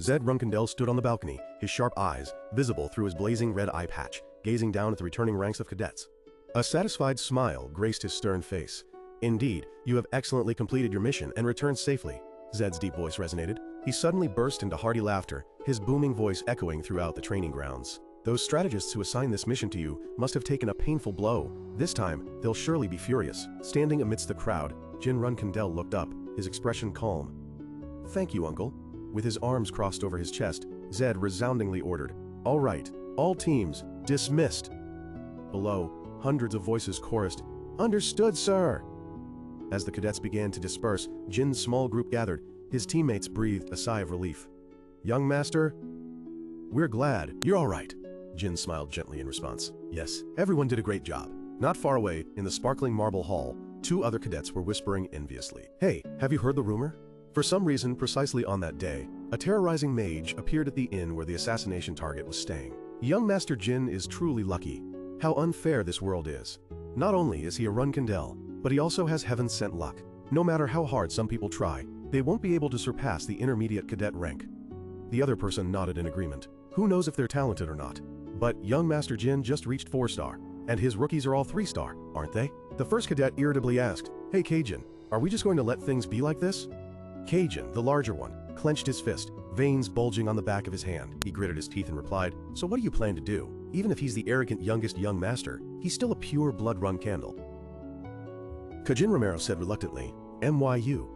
Zed Runcandel stood on the balcony, his sharp eyes visible through his blazing red eye patch, gazing down at the returning ranks of cadets. A satisfied smile graced his stern face. "Indeed, you have excellently completed your mission and returned safely." Zed's deep voice resonated. He suddenly burst into hearty laughter, his booming voice echoing throughout the training grounds. "Those strategists who assigned this mission to you must have taken a painful blow. This time, they'll surely be furious." Standing amidst the crowd, Jin Runcandel looked up, his expression calm. "Thank you, Uncle." With his arms crossed over his chest, Zed resoundingly ordered, "All right, all teams, dismissed." Below, hundreds of voices chorused, "Understood, sir." As the cadets began to disperse, Jin's small group gathered. His teammates breathed a sigh of relief. "Young master, we're glad you're all right." Jin smiled gently in response. "Yes, everyone did a great job." Not far away, in the sparkling marble hall, two other cadets were whispering enviously. "Hey, have you heard the rumor?" For some reason, precisely on that day, a terrorizing mage appeared at the inn where the assassination target was staying. Young Master Jin is truly lucky. How unfair this world is. Not only is he a Runcandel, but he also has heaven-sent luck. No matter how hard some people try, they won't be able to surpass the intermediate cadet rank. The other person nodded in agreement. Who knows if they're talented or not? But young Master Jin just reached 4-star, and his rookies are all 3-star, aren't they? The first cadet irritably asked, "Hey Kajin, are we just going to let things be like this?" Kajin, the larger one, clenched his fist, veins bulging on the back of his hand. He gritted his teeth and replied, "So what do you plan to do? Even if he's the arrogant youngest young master, he's still a pure blood Runcandel." Kajin Romero said reluctantly, "MYU.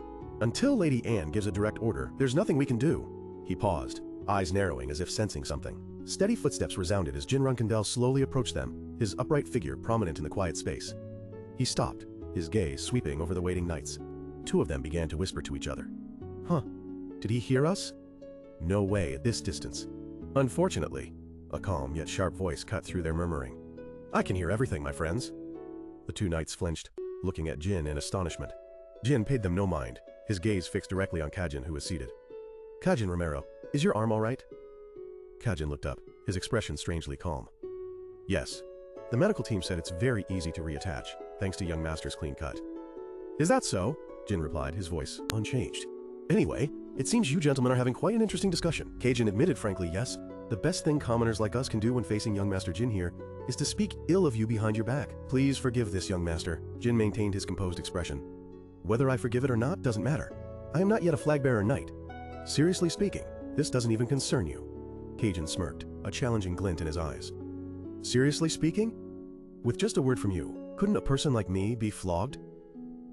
Until Lady Anne gives a direct order, there's nothing we can do." He paused, eyes narrowing as if sensing something. Steady footsteps resounded as Jin Runcandel slowly approached them, his upright figure prominent in the quiet space. He stopped, his gaze sweeping over the waiting knights. Two of them began to whisper to each other. "Huh, did he hear us? No way at this distance." "Unfortunately," a calm yet sharp voice cut through their murmuring. "I can hear everything, my friends." The two knights flinched, looking at Jin in astonishment. Jin paid them no mind, his gaze fixed directly on Kajin, who was seated. "Kajin Romero, is your arm all right?" Kajin looked up, his expression strangely calm. "Yes. The medical team said it's very easy to reattach, thanks to young master's clean cut." "Is that so?" Jin replied, his voice unchanged. "Anyway, it seems you gentlemen are having quite an interesting discussion." Kajin admitted frankly, "Yes, the best thing commoners like us can do when facing young Master Jin here is to speak ill of you behind your back." "Please forgive this, young master." Jin maintained his composed expression. "Whether I forgive it or not doesn't matter. I am not yet a flag-bearer knight. Seriously speaking, this doesn't even concern you." Kajin smirked, a challenging glint in his eyes. "Seriously speaking? With just a word from you, couldn't a person like me be flogged?"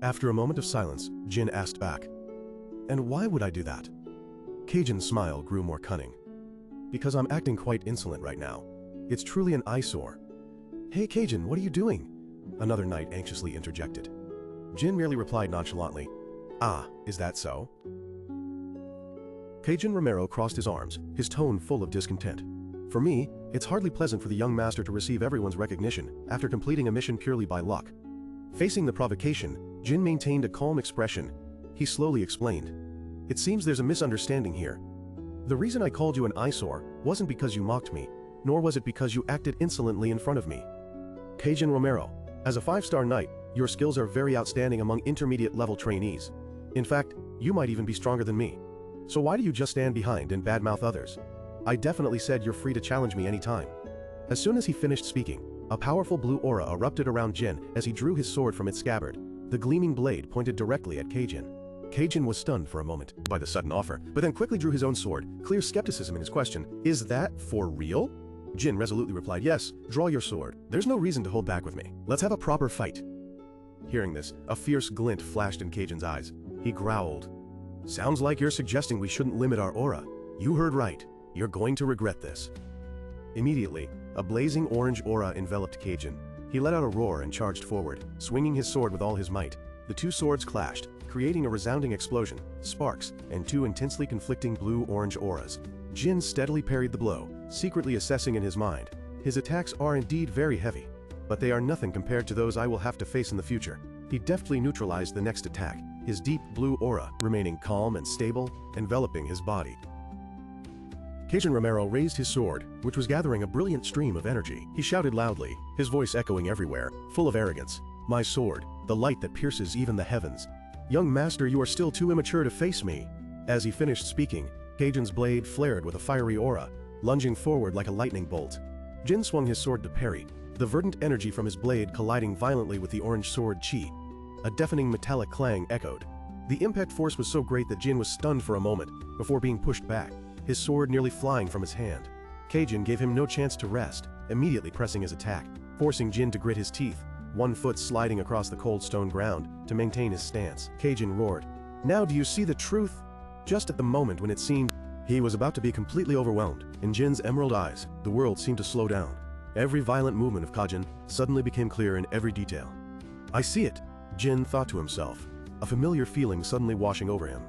After a moment of silence, Jin asked back, "And why would I do that?" Kajin's smile grew more cunning. "Because I'm acting quite insolent right now. It's truly an eyesore." "Hey Kajin, what are you doing?" Another knight anxiously interjected. Jin merely replied nonchalantly, "Ah, is that so?" Kajin Romero crossed his arms, his tone full of discontent. "For me, it's hardly pleasant for the young master to receive everyone's recognition after completing a mission purely by luck." Facing the provocation, Jin maintained a calm expression. He slowly explained, "It seems there's a misunderstanding here. The reason I called you an eyesore wasn't because you mocked me, nor was it because you acted insolently in front of me. Kajin Romero, as a 5-star knight, your skills are very outstanding among intermediate-level trainees. In fact, you might even be stronger than me. So why do you just stand behind and badmouth others? I definitely said you're free to challenge me anytime." As soon as he finished speaking, a powerful blue aura erupted around Jin as he drew his sword from its scabbard. The gleaming blade pointed directly at Kajin. Kajin was stunned for a moment by the sudden offer, but then quickly drew his own sword, clear skepticism in his question. "Is that for real?" Jin resolutely replied, "Yes, draw your sword. There's no reason to hold back with me. Let's have a proper fight." Hearing this, a fierce glint flashed in Kajin's eyes. He growled, "Sounds like you're suggesting we shouldn't limit our aura. You heard right. You're going to regret this." Immediately, a blazing orange aura enveloped Kajin. He let out a roar and charged forward, swinging his sword with all his might. The two swords clashed, creating a resounding explosion, sparks, and two intensely conflicting blue-orange auras. Jin steadily parried the blow, secretly assessing in his mind, "His attacks are indeed very heavy, but they are nothing compared to those I will have to face in the future." He deftly neutralized the next attack, his deep blue aura remaining calm and stable, enveloping his body. Kajin Romero raised his sword, which was gathering a brilliant stream of energy. He shouted loudly, his voice echoing everywhere, full of arrogance, "My sword, the light that pierces even the heavens. Young master, you are still too immature to face me." As he finished speaking, Kajin's blade flared with a fiery aura, lunging forward like a lightning bolt. Jin swung his sword to parry, the verdant energy from his blade colliding violently with the orange sword chi. A deafening metallic clang echoed. The impact force was so great that Jin was stunned for a moment before being pushed back, his sword nearly flying from his hand. Kajin gave him no chance to rest, immediately pressing his attack, forcing Jin to grit his teeth, one foot sliding across the cold stone ground to maintain his stance. Kajin roared, "Now do you see the truth?" Just at the moment when it seemed he was about to be completely overwhelmed, in Jin's emerald eyes, the world seemed to slow down. Every violent movement of Kajin suddenly became clear in every detail. "I see it," Jin thought to himself, a familiar feeling suddenly washing over him.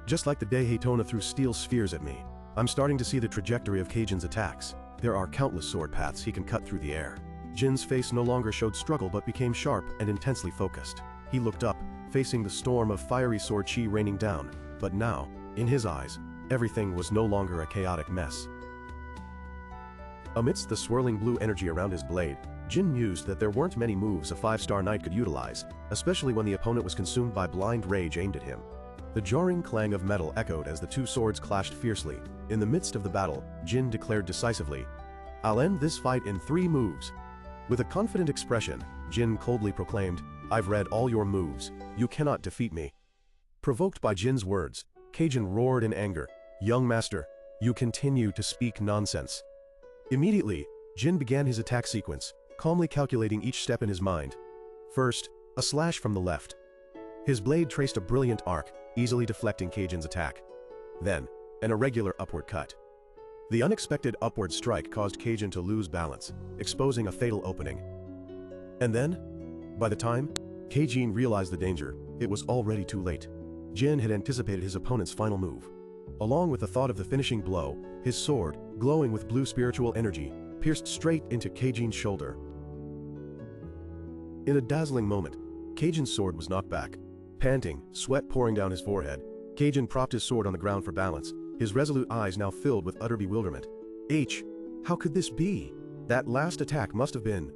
Just like the day Haytona threw steel spheres at me, I'm starting to see the trajectory of Kajin's attacks. There are countless sword paths he can cut through the air. Jin's face no longer showed struggle but became sharp and intensely focused. He looked up, facing the storm of fiery sword chi raining down, but now, in his eyes, everything was no longer a chaotic mess. Amidst the swirling blue energy around his blade, Jin mused that there weren't many moves a 5-star knight could utilize, especially when the opponent was consumed by blind rage aimed at him. The jarring clang of metal echoed as the two swords clashed fiercely. In the midst of the battle, Jin declared decisively, "I'll end this fight in 3 moves." With a confident expression, Jin coldly proclaimed, "I've read all your moves. You cannot defeat me." Provoked by Jin's words, Kajin roared in anger, "Young master, you continue to speak nonsense." Immediately, Jin began his attack sequence, calmly calculating each step in his mind. First, a slash from the left. His blade traced a brilliant arc, easily deflecting Kajin's attack. Then, an irregular upward cut. The unexpected upward strike caused Kajin to lose balance, exposing a fatal opening. And then, by the time Kajin realized the danger, it was already too late. Jin had anticipated his opponent's final move. Along with the thought of the finishing blow, his sword, glowing with blue spiritual energy, pierced straight into Kajin's shoulder. In a dazzling moment, Kajin's sword was knocked back. Panting, sweat pouring down his forehead, Kajin propped his sword on the ground for balance, his resolute eyes now filled with utter bewilderment. How could this be? That last attack must have been...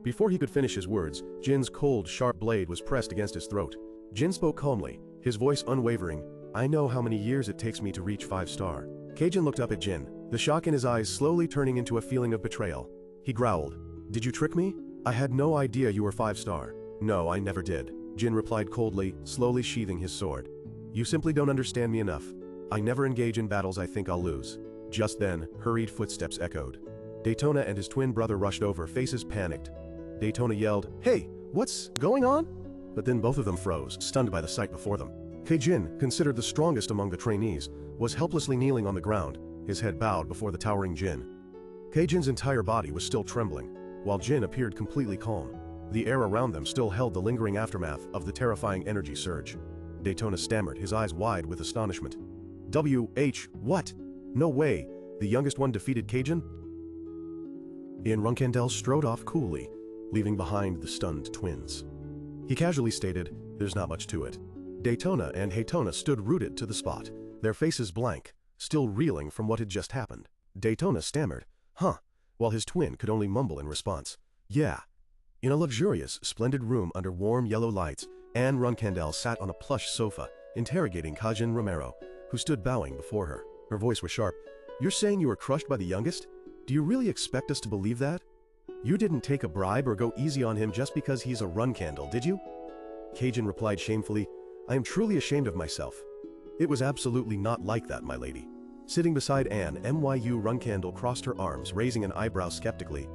Before he could finish his words, Jin's cold, sharp blade was pressed against his throat. Jin spoke calmly, his voice unwavering, "I know how many years it takes me to reach 5-star. Kajin looked up at Jin, the shock in his eyes slowly turning into a feeling of betrayal. He growled, "Did you trick me? I had no idea you were 5-star. "No, I never did," Jin replied coldly, slowly sheathing his sword. "You simply don't understand me enough. I never engage in battles I think I'll lose." Just then, hurried footsteps echoed. Daytona and his twin brother rushed over, faces panicked. Daytona yelled, "Hey, what's going on?" But then both of them froze, stunned by the sight before them. Kajin, considered the strongest among the trainees, was helplessly kneeling on the ground, his head bowed before the towering Jin. Kajin's entire body was still trembling, while Jin appeared completely calm. The air around them still held the lingering aftermath of the terrifying energy surge. Daytona stammered, his eyes wide with astonishment. What? No way, the youngest one defeated Kajin?" Jin Runcandel strode off coolly, leaving behind the stunned twins. He casually stated, "There's not much to it." Daytona and Haytona stood rooted to the spot, their faces blank, still reeling from what had just happened. Daytona stammered, "Huh," while his twin could only mumble in response, "Yeah." In a luxurious, splendid room under warm yellow lights, Jin Runcandel sat on a plush sofa, interrogating Kajin Romero, who stood bowing before her. Her voice was sharp. "You're saying you were crushed by the youngest? Do you really expect us to believe that? You didn't take a bribe or go easy on him just because he's a Runcandel, did you?" Kajin replied shamefully, "I am truly ashamed of myself. It was absolutely not like that, my lady." Sitting beside Anne, Myu Runcandel crossed her arms, raising an eyebrow skeptically.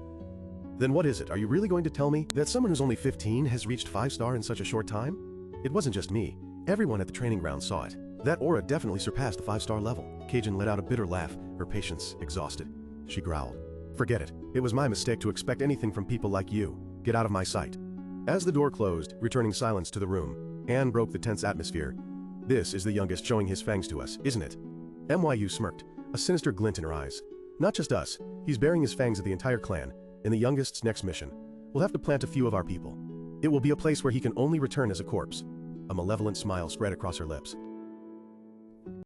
"Then what is it? Are you really going to tell me that someone who's only 15 has reached 5-star in such a short time? It wasn't just me. Everyone at the training ground saw it. That aura definitely surpassed the 5-star level." Kajin let out a bitter laugh, her patience exhausted. She growled, "Forget it. It was my mistake to expect anything from people like you. Get out of my sight." As the door closed, returning silence to the room, Anne broke the tense atmosphere. "This is the youngest showing his fangs to us, isn't it?" Myu smirked, a sinister glint in her eyes. "Not just us. He's bearing his fangs at the entire clan. In the youngest's next mission, we'll have to plant a few of our people. It will be a place where he can only return as a corpse." A malevolent smile spread across her lips.